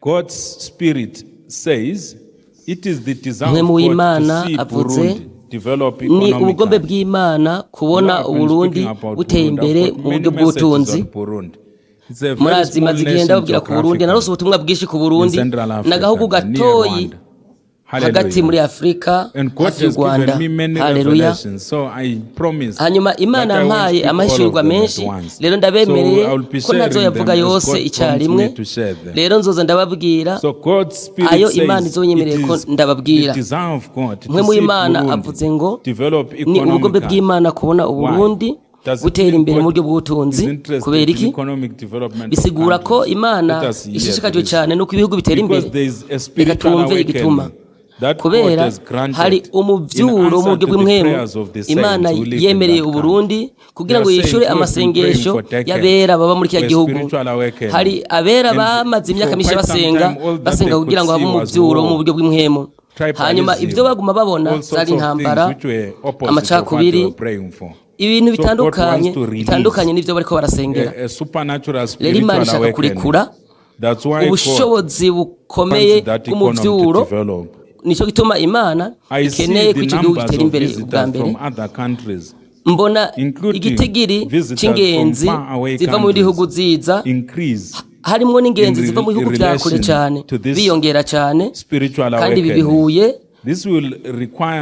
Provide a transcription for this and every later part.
God's spirit says it is the desire mwe of mu God Imana to see avuze Burundi develop ni ubugombe economically. bw'Imana kubona Uburundi buteye imbere mu buryo bw'ubutunzi. Murazi maze igihe ndababwira ku Burundi, narose ubutumwa bwinshi ku Burundi, n'agahugu gatoyi hagati muri Afrika hafi y'u Rwanda. Haleluya. Hanyuma Imana yampaye amahishurwa menshi, rero ndabemereye ko ntazoyavuga yose icyarimwe. Rero nzoza ndababwira ayo Imana izonyemereye ko ndababwira. Mwe mu Imana avuze ngo ni ubugombe bw'Imana kubona Uburundi butera imbere mu buryo bw'ubutunzi. Kubera iki? Bisigura ko Imana ishishikajwe cyane nuko ibihugu bitera imbere. Reka twumve igituma. Kubera hari umuvyuro mu buryo bw'imwemu Imana yemereye Uburundi kugira ngo yishure amasengesho y'abera baba muri kya gihugu. Hari abera bamaze imyaka myinshi basenga kugira ngo habe umuvyuro mu buryo bw'imwemu. Hanyuma ibyo baguma babona zari intambara, amacakubiri, ibintu bitandukanye n'ibyo bariko barasengera. Rero Imana ishaka kurekura ubushobozi bukomeye bw'umuvyuro. Nico gituma Imana ikeneye ko icyo gihugu gitera imbere ubwa mbere. Mbona igitigiri c'ingenzi ziva mu bihugu ziza, harimo n'ingenzi ziva mu bihugu bya kure cyane, biyongera cyane, kandi bibihuye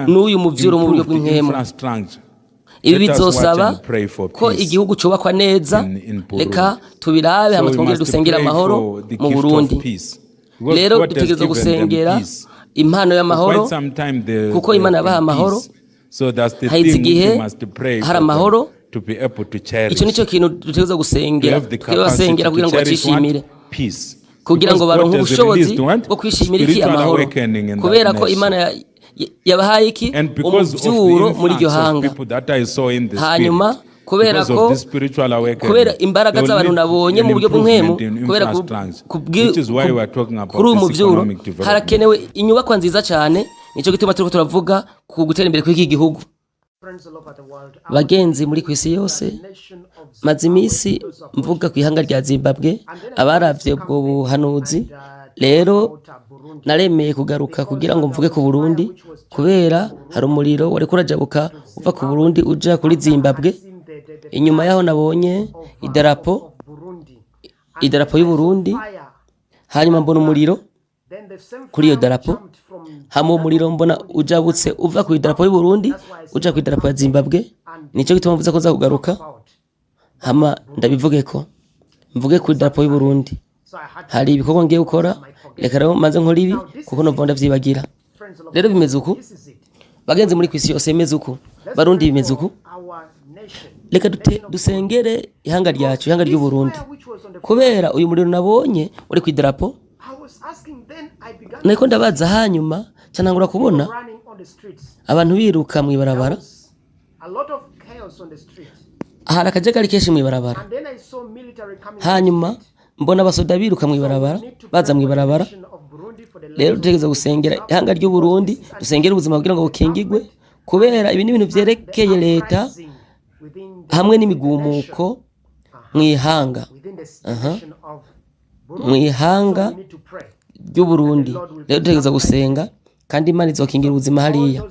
n'uyu muvyuro mu buryo bw'inkemu. Ibi bizosaba ko igihugu cyubakwa neza. Reka tubirabe hama twongere dusengera amahoro mu Burundi. Rero dutegerezwa gusengera impano y'amahoro, kuko Imana yabaha amahoro. Haize igihe hari amahoro, icyo nicyo kintu dutegerezwa gusengera, tukabasengera kugira ngo bacishimire, kugira ngo baronke ubushobozi bwo kwishimira iki amahoro, kubera ko Imana yabahaye iki umuvyuro muri iryo hanga. Hanyuma kubera imbaraga z'abantu nabonye mu buryo bw'inkemu, kubera kuri uyu muvyuro harakenewe inyubakwa nziza cyane. Nicyo gituma turiko turavuga ku gutera imbere kw'iki gihugu. Bagenzi muri kw'isi yose, maze iminsi mvuga ku ihanga rya Zimbabwe, abaravye ubwo buhanuzi. Rero naremeye kugaruka kugira ngo mvuge ku Burundi, kubera hari umuriro wariko urajabuka uva ku Burundi uja kuri Zimbabwe. Inyuma yaho nabonye idarapo y'u Burundi, hanyuma mbona umuriro kuri iyo darapo. Hama umuriro mbona ujabutse uva ku idarapo y'u Burundi uja ku idarapo ya Zimbabwe. Nico gituma mvuze ko nzakugaruka, hama ndabivuge ko mvuge ku idarapo y'u Burundi. Hari ibikorwa ngiye gukora, reka rero maze nkora ibi kuko numva ndavyibagira. Rero bimeze uku bagenzi muri kw'isi yose, bimeze uku Barundi, bimeze uku. Reka dusengere ihanga ryacu, ihanga ry'u Burundi, kubera uyu muriro nabonye uri ku idarapo. Niko ndabaza, hanyuma canangura kubona abantu biruka mu ibarabara, hari akajagari kenshi mu ibarabara. Hanyuma mbona abasoda biruka mu ibarabara, baza mu ibarabara. Rero dutegereza gusengera ihanga ry'u Burundi, dusengera ubuzima kugira ngo bukingigwe, kubera ibi ni ibintu vyerekeye leta hamwe n'imigumuko mu ihanga ry'u Burundi. Rero dutegereza gusenga, kandi Imana izokingira ubuzima hariya.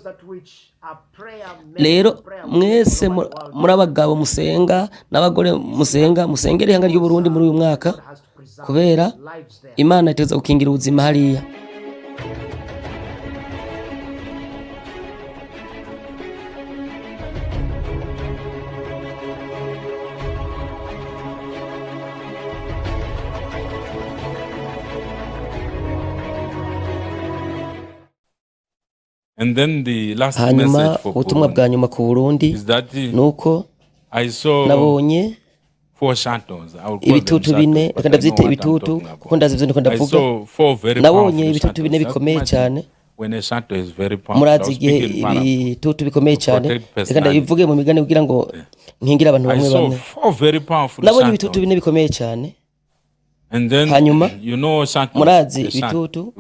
Rero mwese muri abagabo musenga n'abagore musenga, musengere ihanga ry'u Burundi muri uyu mwaka, kubera Imana itegereza gukingira ubuzima hariya. Hanyuma ubutumwa bwa nyuma ku Burundi nuko nabonye ibitutu bine, reka ndavyita ibitutu kuko ndazi ivyo ndiko ndavuga. Nabonye ibitutu bine bikomeye cyane. Murazi igihe ibitutu bikomeye cyane, reka ndabivuge mu migani kugira ngo nkingira abantu bamwe. Nabonye ibitutu bine bikomeye cyane. Hanyuma murazi ibitutu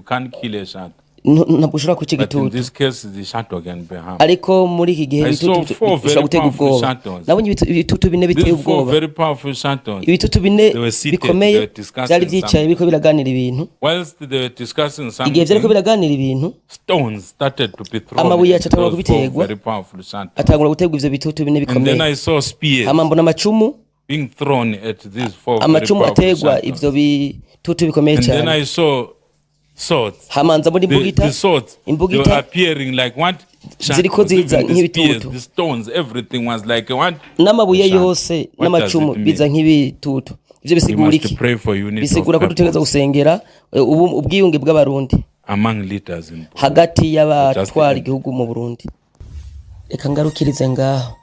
ntabwo ushobora kuca But in igitutu this case, the shadow can be harmed. ariko muri iki gihe I saw ibitutu 4 bishobora very gutega powerful ubwoba shadows. nabonye ibitutu bine biteye These 4 ubwoba very powerful shadows. ibitutu bine They were seated, they bikomeye were discussing byari byicaye something. biriko biraganira ibintu Whilst they were discussing igihe vyariko something, biraganira ibintu stones started to be thrown amabuye at acatangura those 4 kubitegwa very powerful shadows. atangura gutegwa ivyo bitutu bine And then bikomeye I saw spears hama mbona amacumu being thrown at these 4 very amacumu powerful ategwa shadows. ivyo bitutu bikomeye And then cyane I saw swords. hama nza mbona The imbugita swords, they were imbugita appearing like what? Ziriko ziza Even the spears, nk'ibitutu. the stones, everything was like what? n'amabuye The shadow. yose What does n'amacumu it mean? biza nk'ibitutu ivyo We bisigura must iki pray for unity bisigura of ko dutegereza purpose gusengera ubwiyunge bw'abarundi among leaders in Burundi. hagati y'abatwara Just igihugu mu Burundi reka ngarukirize ngaho